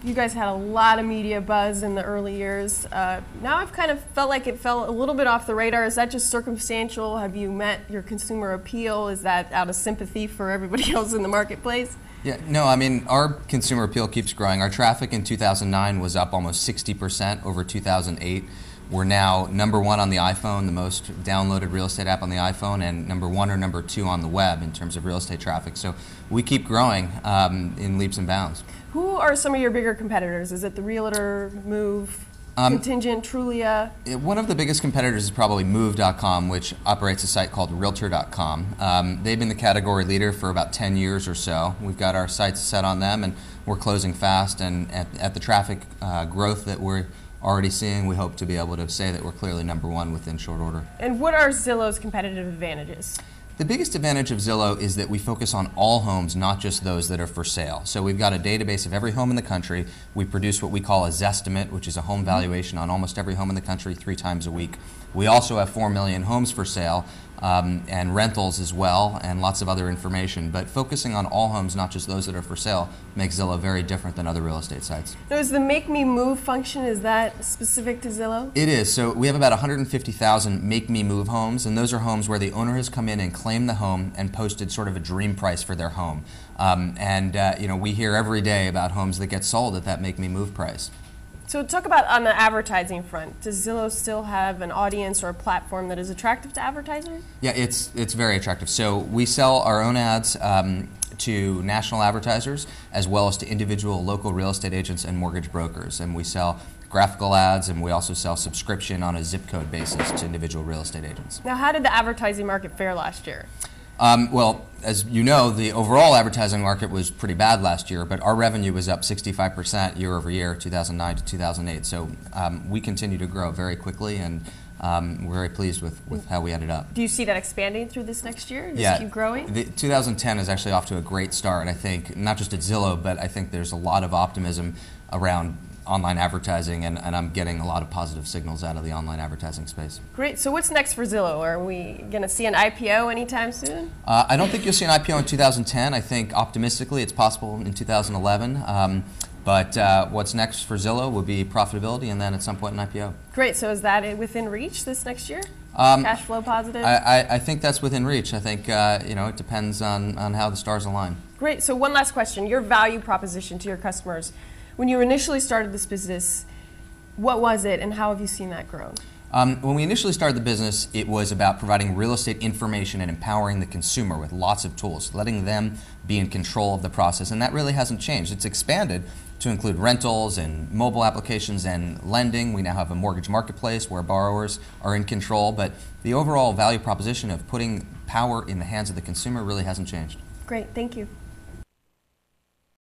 You guys had a lot of media buzz in the early years. Now I've kind of felt like it fell a little bit off the radar. Is that just circumstantial? Have you met your consumer appeal? Is that out of sympathy for everybody else in the marketplace? Yeah, no, I mean, our consumer appeal keeps growing. Our traffic in 2009 was up almost 60% over 2008. We're now #1 on the iPhone, the most downloaded real estate app on the iPhone, and #1 or #2 on the web in terms of real estate traffic. So we keep growing in leaps and bounds. Who are some of your bigger competitors? Is it the Realtor, Move, Contingent, Trulia? One of the biggest competitors is probably Move.com, which operates a site called Realtor.com. They've been the category leader for about 10 years or so. We've got our sights set on them, and we're closing fast. And at the traffic growth that we're already seeing, we hope to be able to say that we're clearly #1 within short order. And what are Zillow's competitive advantages? The biggest advantage of Zillow is that we focus on all homes, not just those that are for sale. So we've got a database of every home in the country. We produce what we call a Zestimate, which is a home valuation on almost every home in the country 3 times a week. We also have 4 million homes for sale and rentals as well, and lots of other information. But focusing on all homes, not just those that are for sale, makes Zillow very different than other real estate sites. So is the Make Me Move function, is that specific to Zillow? It is. So we have about 150,000 Make Me Move homes, and those are homes where the owner has come in and claimed the home and posted sort of a dream price for their home. You know, we hear every day about homes that get sold at that Make Me Move price. So talk about on the advertising front. Does Zillow still have an audience or a platform that is attractive to advertisers? Yeah, it's very attractive. So we sell our own ads to national advertisers as well as to individual local real estate agents and mortgage brokers. And we sell graphical ads, and we also sell subscription on a zip code basis to individual real estate agents. Now, how did the advertising market fare last year? Well, as you know, the overall advertising market was pretty bad last year, but our revenue was up 65% year over year, 2009 to 2008. So we continue to grow very quickly, and we're very pleased with how we ended up. Do you see that expanding through this next year? Yeah, keep growing? 2010 is actually off to a great start, I think, not just at Zillow, but I think there's a lot of optimism around online advertising, and I'm getting a lot of positive signals out of the online advertising space. Great. So what's next for Zillow? Are we going to see an IPO anytime soon? I don't think you'll see an IPO in 2010. I think optimistically it's possible in 2011. But what's next for Zillow will be profitability, and then at some point an IPO. Great. So is that within reach this next year? Cash flow positive? I think that's within reach. I think you know, it depends on how the stars align. Great. So one last question. Your value proposition to your customers. When you initially started this business, what was it, and how have you seen that grow? When we initially started the business, it was about providing real estate information and empowering the consumer with lots of tools, letting them be in control of the process, and that really hasn't changed. It's expanded to include rentals and mobile applications and lending. We now have a mortgage marketplace where borrowers are in control, but the overall value proposition of putting power in the hands of the consumer really hasn't changed. Great, thank you.